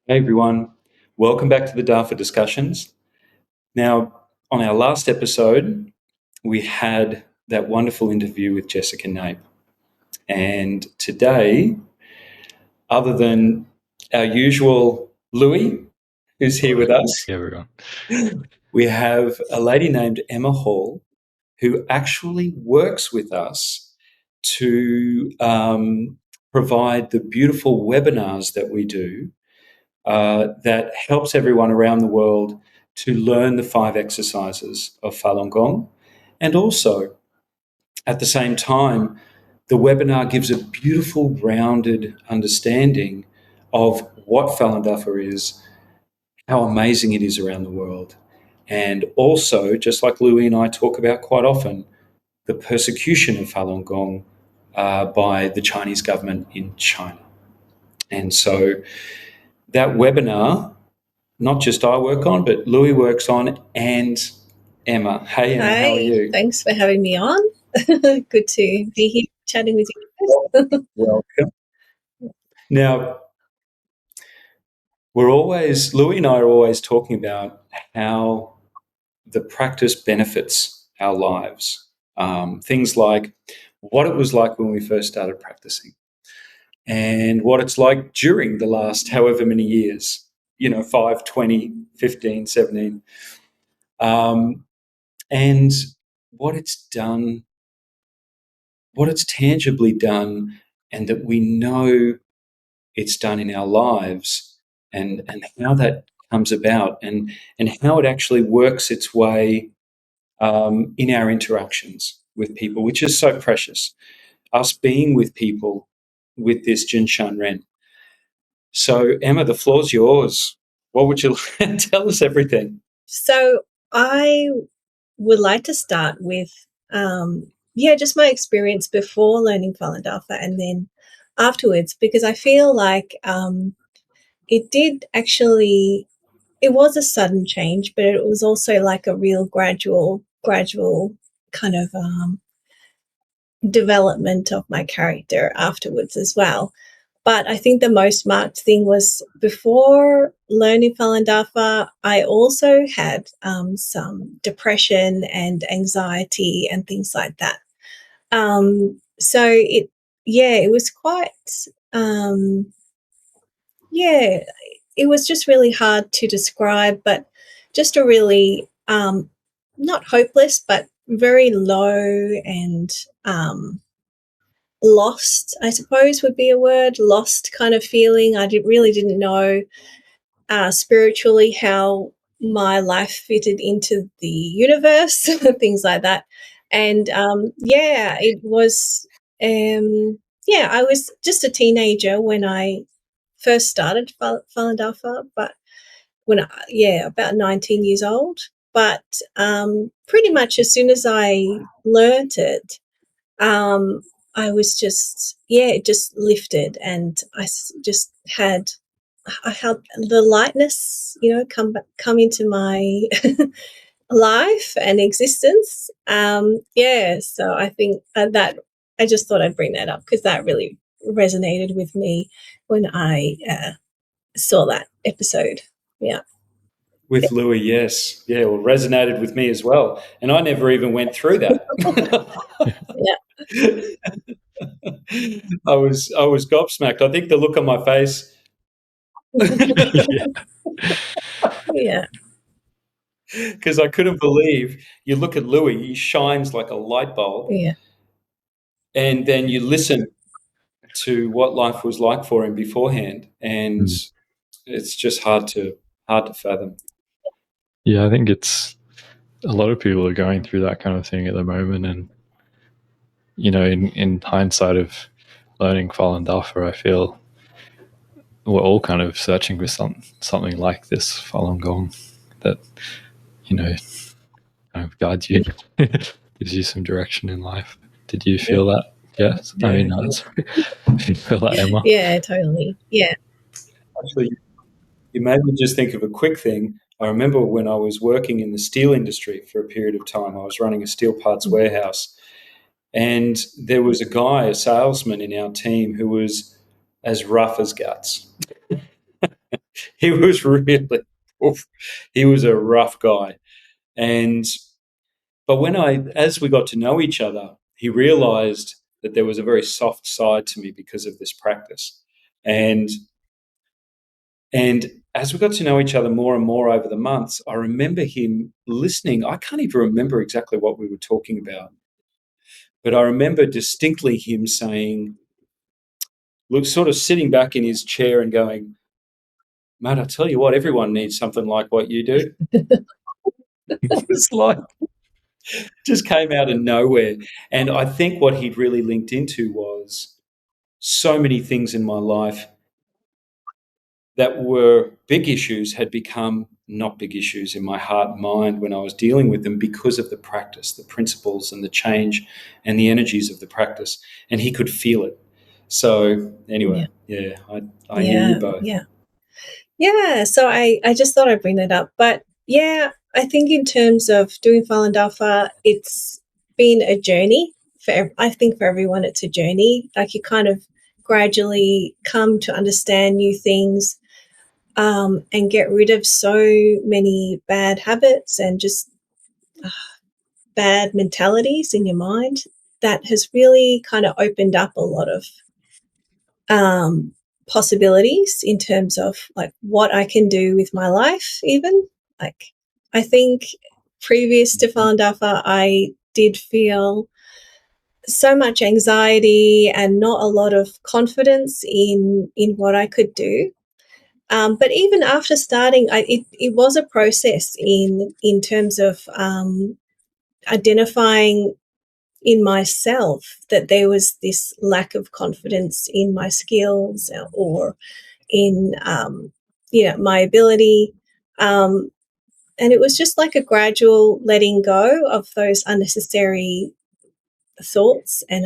Hey everyone, welcome back to the dafadiscussions. Now, on our last episode, we had that wonderful interview with Jessica Nape. And today, other than our usual Louis, who's here with us, Hey everyone. we have a lady named Emma Hall who actually works with us to provide the beautiful webinars that we do that helps everyone around the world to learn the 5 exercises of Falun Gong. And also, at the same time, the webinar gives a beautiful, rounded understanding of what Falun Dafa is, how amazing it is around the world, and also, just like Louis and I talk about quite often, the persecution of Falun Gong by the Chinese government in China. And so that webinar, not just I work on, but Louis works on, and Emma. Hey, Emma, how are Hi, you? thanks for having me on. Good to be here chatting with you. Welcome. Now, Louis and I are always talking about how the practice benefits our lives. Things like what it was like when we first started practicing and what it's like during the last however many years, 5, 20, 15, 17. And what it's done, what it's tangibly done, and that we know it's done in our lives, and how that comes about, and how it actually works its way in our interactions with people, which is so precious. Us being with people with this Jin Shan Ren. So, Emma, the floor's yours. What would you tell us everything? So I would like to start with, just my experience before learning Falun Dafa and then afterwards, because I feel like it did actually, it was a sudden change, but it was also like a real gradual kind of development of my character afterwards as well. But I think the most marked thing was before learning Falun Dafa, I also had some depression and anxiety and things like that. It was quite, um, yeah, it was just really hard to describe, but just a really, not hopeless, but very low and lost, I suppose would be a word, lost kind of feeling. Really didn't know spiritually how my life fitted into the universe, things like that. And it was, I was just a teenager when I first started Falun Dafa, but about 19 years old. But pretty much as soon as I learnt it, I was just, it just lifted, and just had, I had the lightness, come into my life and existence. So I think that I just thought I'd bring that up because that really resonated with me when I saw that episode. Yeah. With Louis, yes. Yeah, well, resonated with me as well. And I never even went through that. Yeah. I was gobsmacked. I think the look on my face, Yeah. Yeah. because I couldn't believe, you look at Louis, he shines like a light bulb, Yeah. and then you listen to what life was like for him beforehand, and Mm. it's just hard to fathom. Yeah, I think it's a lot of people are going through that kind of thing at the moment. And, in hindsight of learning Falun Dafa, I feel we're all kind of searching for something like this Falun Gong that, kind of guides you, gives you some direction in life. Did you feel that? Yes. I mean, no, sorry. Did you feel that, Emma? Yeah, totally. Yeah. Actually, you made me just think of a quick thing. I remember when I was working in the steel industry for a period of time, I was running a steel parts warehouse, and there was a guy, a salesman in our team, who was as rough as guts. he was really, oof, he was a rough guy. And but as we got to know each other, he realized that there was a very soft side to me because of this practice. And and as we got to know each other more and more over the months, I remember him listening. I can't even remember exactly what we were talking about, but I remember distinctly him saying, look, sort of sitting back in his chair and going, mate, I tell you what, everyone needs something like what you do. It was like, just came out of nowhere. And I think what he'd really linked into was so many things in my life that were big issues had become not big issues in my heart and mind when I was dealing with them because of the practice, the principles and the change and the energies of the practice. And he could feel it. So anyway, I hear you both. Yeah, so I just thought I'd bring that up. But yeah, I think in terms of doing Falun Dafa, it's been a journey. I think for everyone, it's a journey. Like you kind of gradually come to understand new things and get rid of so many bad habits and just bad mentalities in your mind. That has really kind of opened up a lot of possibilities in terms of like what I can do with my life. Even like I think previous to Falun Dafa, I did feel so much anxiety and not a lot of confidence in what I could do. But even after starting, it was a process in terms of identifying in myself that there was this lack of confidence in my skills or in my ability, and it was just like a gradual letting go of those unnecessary thoughts and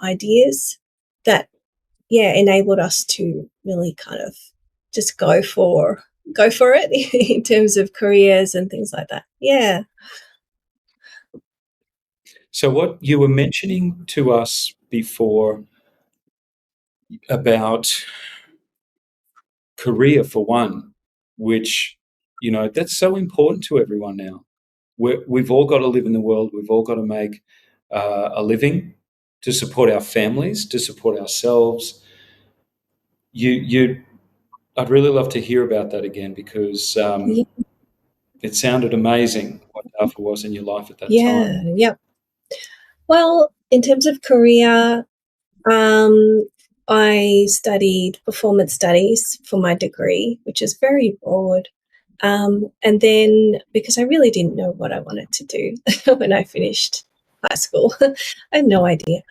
ideas that enabled us to really kind of just go for it in terms of careers and things like that. So what you were mentioning to us before about career for one, which, that's so important to everyone now. We've all got to live in the world. We've all got to make a living to support our families, to support ourselves. I'd really love to hear about that again because Yeah. it sounded amazing what Dafa was in your life at that time. Yeah. Well, in terms of career, I studied performance studies for my degree, which is very broad. And then because I really didn't know what I wanted to do when I finished high school, I had no idea.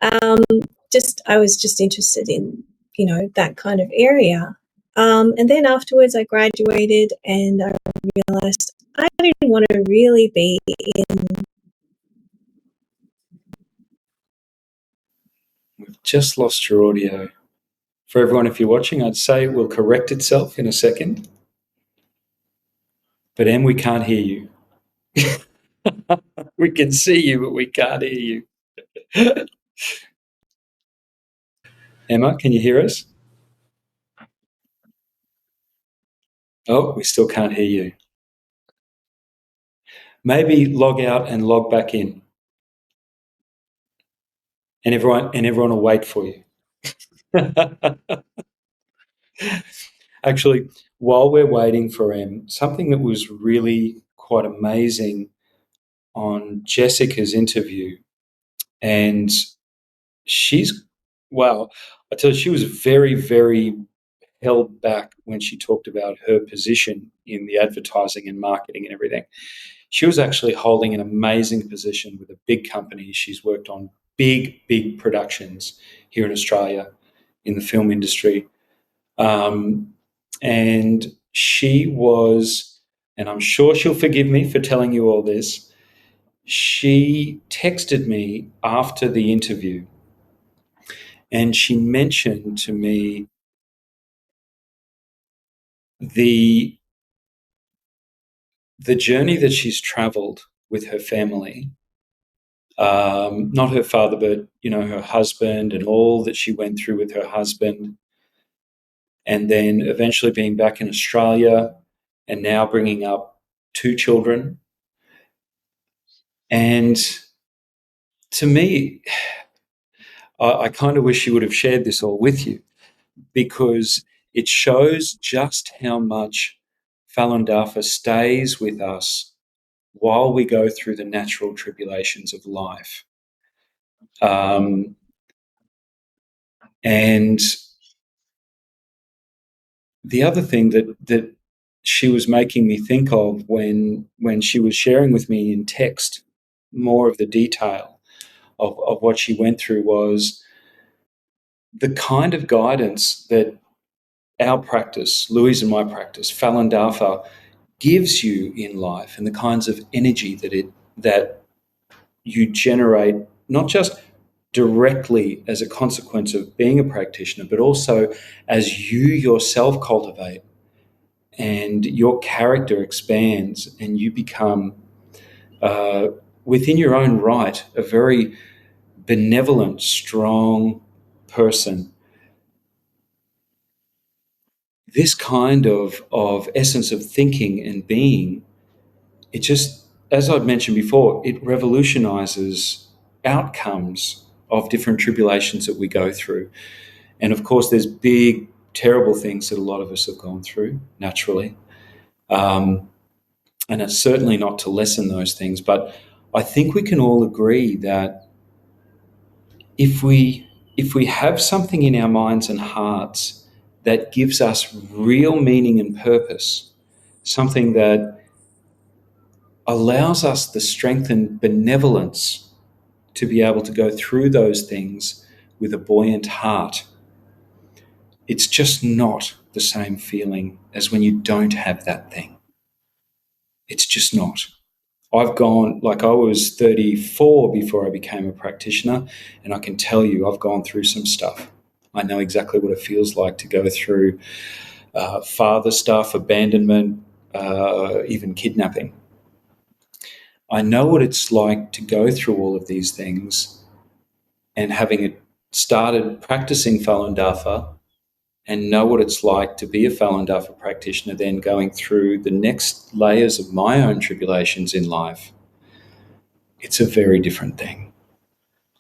I was just interested in, that kind of area. And then afterwards I graduated and I realized I didn't want to really be in. We've just lost your audio. For everyone, if you're watching, I'd say it will correct itself in a second. But Em, we can't hear you. We can see you, but we can't hear you. Emma, can you hear us? Oh, we still can't hear you. Maybe log out and log back in. And everyone will wait for you. Actually, while we're waiting for Em, something that was really quite amazing on Jessica's interview, and she's, wow, I tell you, she was very, very held back when she talked about her position in the advertising and marketing and everything. She was actually holding an amazing position with a big company. She's worked on big, big productions here in Australia in the film industry. And she was, and I'm sure she'll forgive me for telling you all this, she texted me after the interview and she mentioned to me the journey that she's traveled with her family, not her father, but her husband, and all that she went through with her husband, and then eventually being back in Australia and now bringing up 2 children. And to me, I kind of wish you would have shared this all with you, because it shows just how much Falun Dafa stays with us while we go through the natural tribulations of life. And the other thing that she was making me think of when she was sharing with me in text more of the detail of what she went through was the kind of guidance that our practice, Louise and my practice, Falun Dafa, gives you in life, and the kinds of energy that you generate, not just directly as a consequence of being a practitioner, but also as you yourself cultivate and your character expands and you become, within your own right, a very benevolent, strong person. This kind of essence of thinking and being, it just, as I've mentioned before, it revolutionizes outcomes of different tribulations that we go through. And of course, there's big, terrible things that a lot of us have gone through naturally. And it's certainly not to lessen those things. But I think we can all agree that if we have something in our minds and hearts that gives us real meaning and purpose, something that allows us the strength and benevolence to be able to go through those things with a buoyant heart, it's just not the same feeling as when you don't have that thing. It's just not. I've gone, like, I was 34 before I became a practitioner, and I can tell you I've gone through some stuff. I know exactly what it feels like to go through father stuff, abandonment, even kidnapping. I know what it's like to go through all of these things, and having started practicing Falun Dafa, and know what it's like to be a Falun Dafa practitioner, then going through the next layers of my own tribulations in life. It's a very different thing.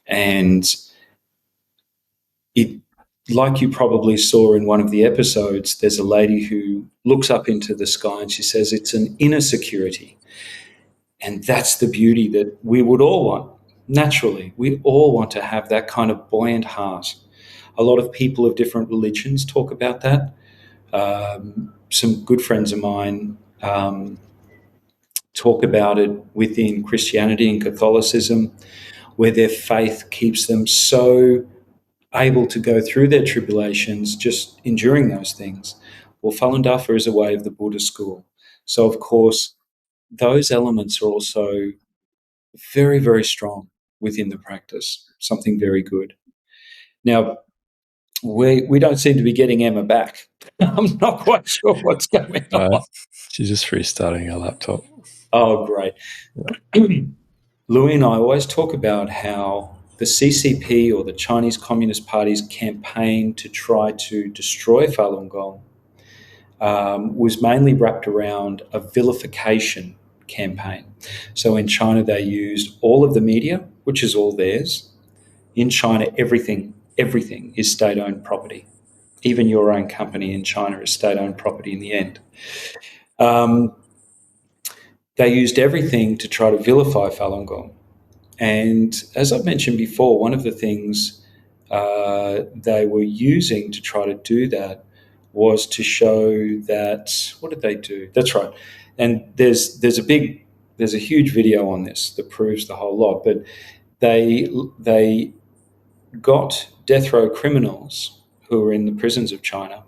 And it, like you probably saw in one of the episodes, there's a lady who looks up into the sky and she says it's an inner security. And that's the beauty that we would all want. Naturally, we all want to have that kind of buoyant heart. A lot of people of different religions talk about that. Some good friends of mine talk about it within Christianity and Catholicism, where their faith keeps them so able to go through their tribulations, just enduring those things. Well, Falun Dafa is a way of the Buddha school. So, of course, those elements are also very, very strong within the practice, something very good. Now, we don't seem to be getting Emma back. I'm not quite sure what's going on. She's just restarting her laptop. Oh, great. Louis and I always talk about how the CCP, or the Chinese Communist Party's campaign to try to destroy Falun Gong, was mainly wrapped around a vilification campaign. So in China, they used all of the media, which is all theirs. In China, everything is state-owned property. Even your own company in China is state-owned property in the end. They used everything to try to vilify Falun Gong. And as I've mentioned before, one of the things they were using to try to do that was to show that, what did they do? That's right. And there's a huge video on this that proves the whole lot. But they got death row criminals who were in the prisons of China,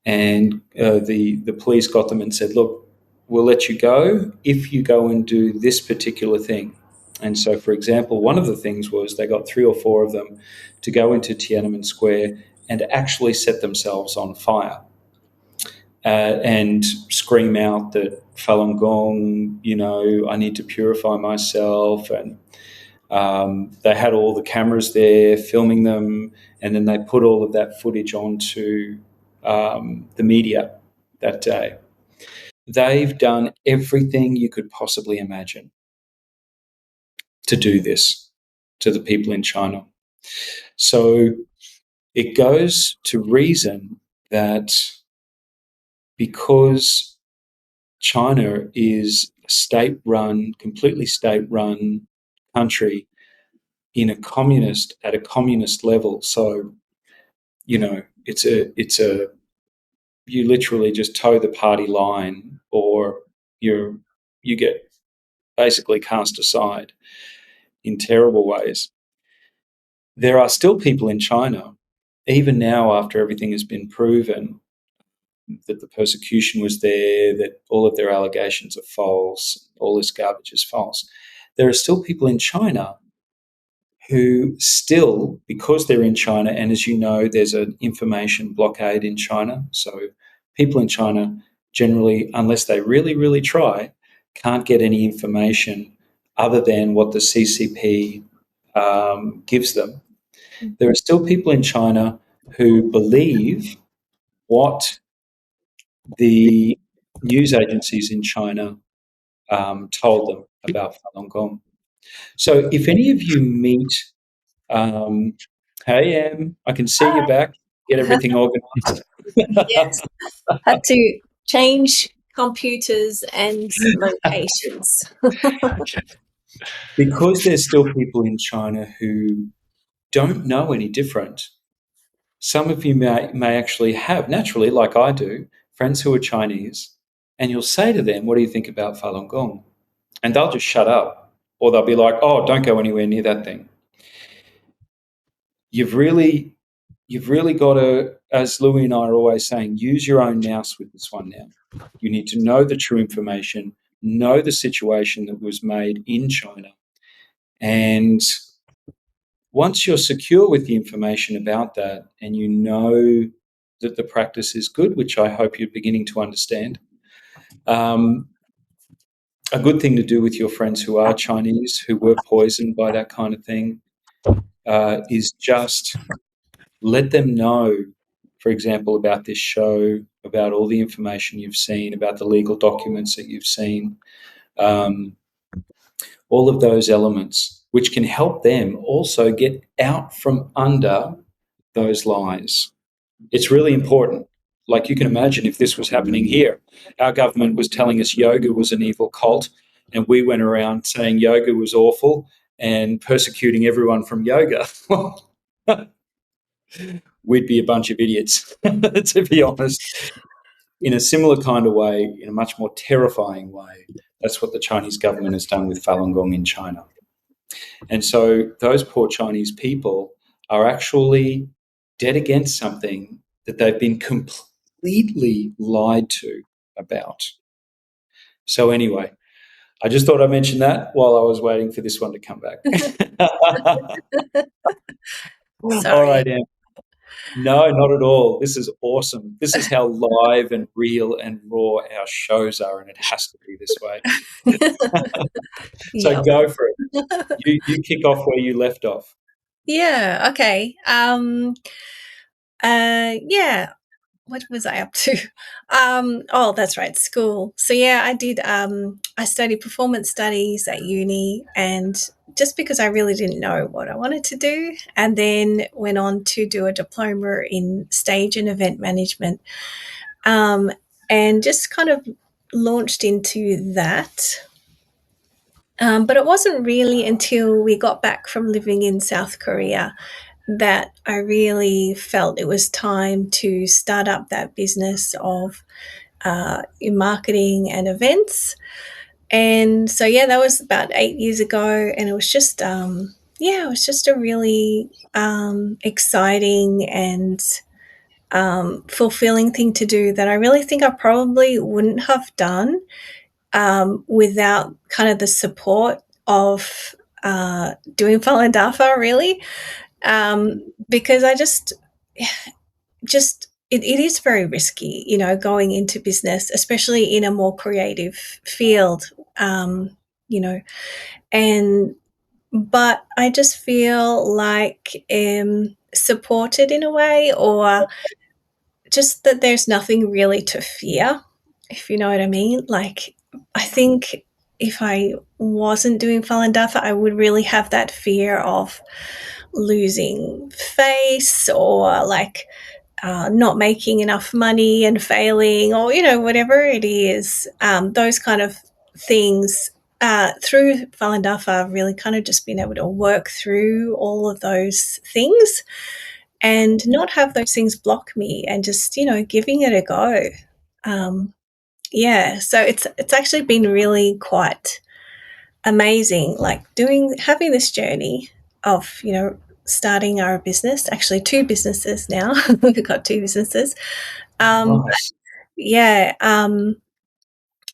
and the police got them and said, "Look, we'll let you go if you go and do this particular thing." And so, for example, one of the things was they got 3 or 4 of them to go into Tiananmen Square and actually set themselves on fire and scream out that Falun Gong, I need to purify myself. And They had all the cameras there filming them, and then they put all of that footage onto the media that day. They've done everything you could possibly imagine to do this to the people in China. So it goes to reason that because China is a state-run, completely state-run country at a communist level. So, it's a you literally just toe the party line, or you get basically cast aside in terrible ways. There are still people in China, even now after everything has been proven, that the persecution was there, that all of their allegations are false, all this garbage is false. There are still people in China who still, because they're in China, and as you know, there's an information blockade in China. So people in China generally, unless they really, really try, can't get any information other than what the CCP gives them. There are still people in China who believe what the news agencies in China told them about Falun Gong. So if any of you meet, um, hey Em, I can see you back, get everything organised. Yes, had to change computers and locations. Because there's still people in China who don't know any different. Some of you may actually have, naturally, like I do, friends who are Chinese, and you'll say to them, "What do you think about Falun Gong?" And they'll just shut up, or they'll be like, "Oh, don't go anywhere near that thing." You've really, you've really got to, as Louis and I are always saying, use your own nous with this one now. You need to know the true information, know the situation that was made in China, and once you're secure with the information about that, and you know that the practice is good, which I hope you're beginning to understand, um, a good thing to do with your friends who are Chinese, who were poisoned by that kind of thing, is just let them know, for example, about this show, about all the information you've seen, about the legal documents that you've seen, um, all of those elements, which can help them also get out from under those lies. It's really important. Like, you can imagine if this was happening here, our government was telling us yoga was an evil cult, and we went around saying yoga was awful and persecuting everyone from yoga. We'd be a bunch of idiots, to be honest. In a similar kind of way, in a much more terrifying way, that's what the Chinese government has done with Falun Gong in China. And so those poor Chinese people are actually dead against something that they've been completely lied to about. So anyway, I just thought I'd mention that while I was waiting for this one to come back. All Sorry. right, Em. No, not at all. This is awesome. This is how live and real and raw our shows are, and it has to be this way. So Yep. go for it. You kick off where you left off. Yeah, okay. Yeah, what was I up to? Oh, that's right, school. So yeah, I studied performance studies at uni, and just because I really didn't know what I wanted to do, and then went on to do a diploma in stage and event management, um, and just kind of launched into that. But it wasn't really until we got back from living in South Korea that I really felt it was time to start up that business of in marketing and events. And so, yeah, that was about 8 years ago. And it was just, it was just a really exciting and fulfilling thing to do that I really think I probably wouldn't have done without kind of the support of doing Falun Dafa, really. Because I just it is very risky, going into business, especially in a more creative field, you know, and but I just feel like supported in a way, or just that there's nothing really to fear, if you know what I mean. Like, I think if I wasn't doing Falun Dafa, I would really have that fear of losing face, or like not making enough money and failing, or whatever it is. Those kind of things. Through Falun Dafa, I've really kind of just been able to work through all of those things and not have those things block me, and just giving it a go. Um, yeah, so it's actually been really quite amazing, like having this journey of starting our business, actually two businesses now. We've got two businesses. um Nice. yeah,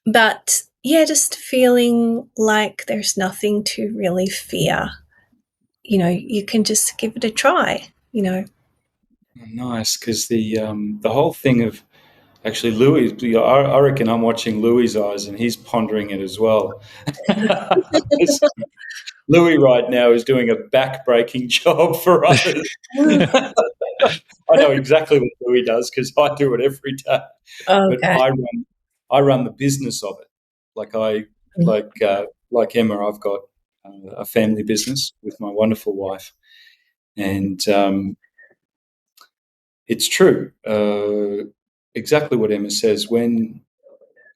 but yeah, just feeling like there's nothing to really fear. You can just give it a try. Nice, because the whole thing of actually Louis, I reckon I'm watching Louis's eyes and he's pondering it as well. 'Cause Louis right now is doing a back-breaking job for others. I know exactly what Louis does because I do it every day. But Okay. I run the business of it. Like I like Emma, I've got a family business with my wonderful wife, and it's true. Exactly what Emma says. When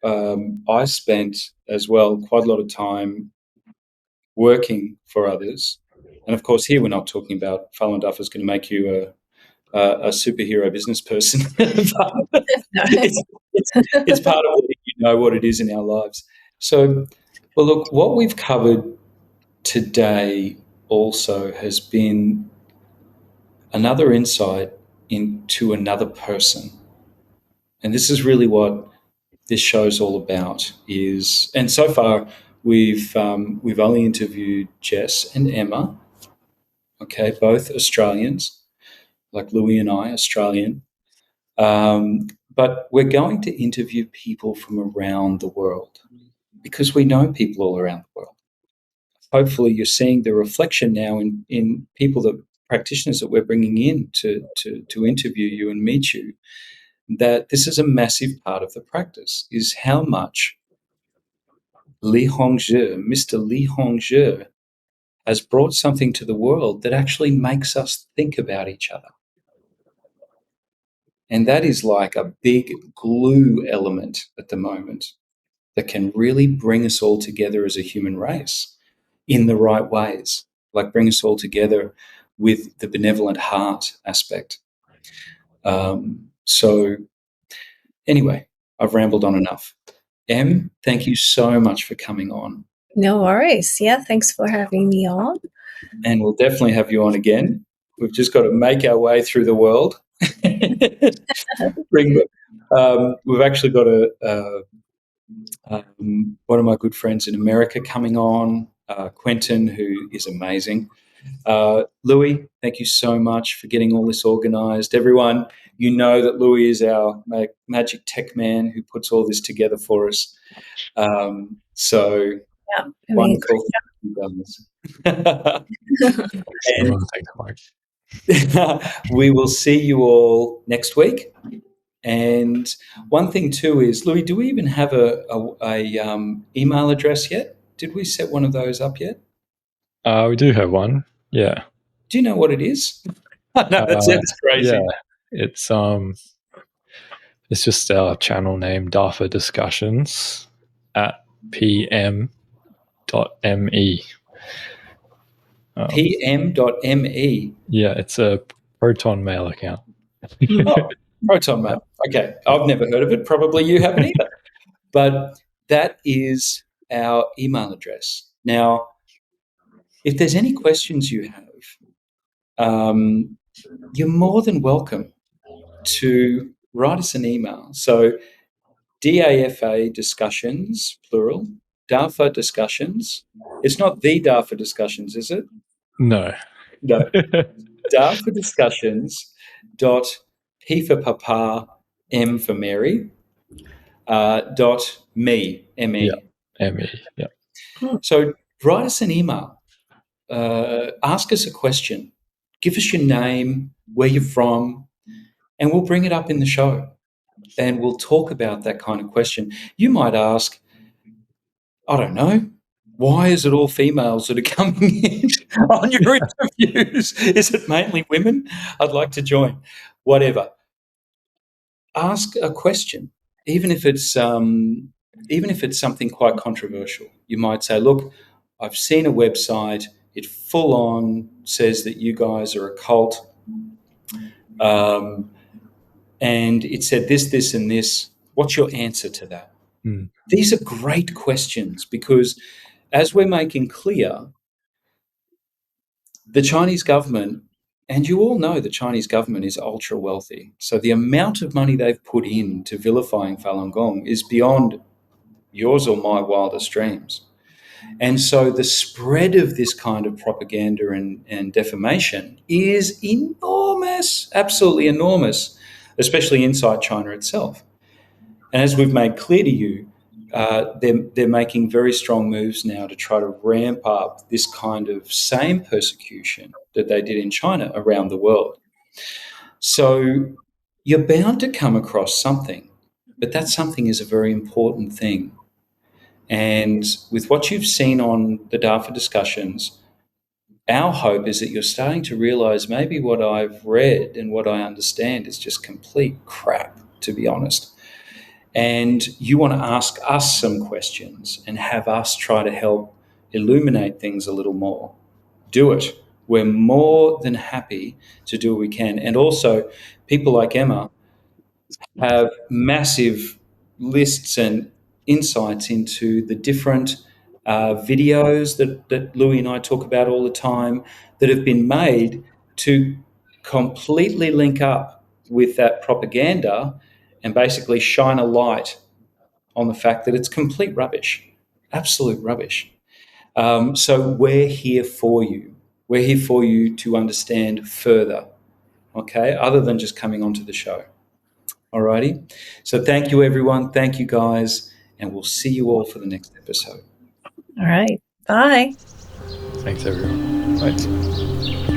I spent as well quite a lot of time working for others, and of course, here we're not talking about Falun Dafa is going to make you a superhero business person. But No. it's part of letting you know what it is in our lives. So, well, look, what we've covered today also has been another insight into another person. And this is really what this show's all about. And so far we've only interviewed Jess and Emma, okay, both Australians, like Louis and I, Australian. But we're going to interview people from around the world because we know people all around the world. Hopefully, you're seeing the reflection now in people that practitioners that we're bringing in to interview you and meet you. That this is a massive part of the practice is how much Li Hongzhi, Mr. Li Hongzhi, has brought something to the world that actually makes us think about each other. And that is like a big glue element at the moment that can really bring us all together as a human race in the right ways, like bring us all together with the benevolent heart aspect. So, anyway, I've rambled on enough. Em, thank you so much for coming on. No worries. Yeah, thanks for having me on. And we'll definitely have you on again. We've just got to make our way through the world. We've actually got one of my good friends in America coming on, Quentin, who is amazing. Louis, thank you so much for getting all this organised. Everyone, you know that Louis is our magic tech man who puts all this together for us. So Yeah, I mean, wonderful. Sure, And thanks, Mike. we will see you all next week. And one thing too is, Louis, do we even have a email address yet? Did we set one of those up yet? We do have one. Yeah. Do you know what it is? I know that sounds crazy. Yeah. It's just our channel name, dafadiscussions at pm.me. pm.me. Yeah, it's a Proton Mail account. Oh, Proton Mail. Okay, I've never heard of it. Probably you haven't either. But that is our email address. Now, if there's any questions you have, you're more than welcome to write us an email. So DAFA discussions, plural, DAFA discussions. It's not the DAFA discussions, is it? No. No. DAFA discussions dot P for Papa, M for Mary, dot me, M-E. Yeah, ME. Yeah. So write us an email. ask us a question. Give us your name, where you're from, and we'll bring it up in the show. And we'll talk about that kind of question. You might ask, I don't know, why is it all females that are coming in on your interviews? Is it mainly women? I'd like to join. Whatever. Ask a question, even if it's something quite controversial. You might say, "Look, I've seen a website. It full on says that you guys are a cult, um, and it said this, this, and this. What's your answer to that?" Mm. These are great questions because, as we're making clear, the Chinese government, and you all know the Chinese government is ultra wealthy. So the amount of money they've put into vilifying Falun Gong is beyond yours or my wildest dreams. And so the spread of this kind of propaganda and defamation is enormous, absolutely enormous, especially inside China itself. And as we've made clear to you, they're making very strong moves now to try to ramp up this kind of same persecution that they did in China around the world. So you're bound to come across something, but that something is a very important thing. And with what you've seen on the Dafa discussions, our hope is that you're starting to realize maybe what I've read and what I understand is just complete crap, to be honest. And you want to ask us some questions and have us try to help illuminate things a little more. Do it. We're more than happy to do what we can. And also, people like Emma have massive lists and insights into the different videos that Louis and I talk about all the time that have been made to completely link up with that propaganda and basically shine a light on the fact that it's complete rubbish, absolute rubbish. So we're here for you. We're here for you to understand further, okay, other than just coming onto the show. Alrighty. So thank you, everyone. Thank you, guys. And we'll see you all for the next episode. All right. Bye. Thanks, everyone. Bye.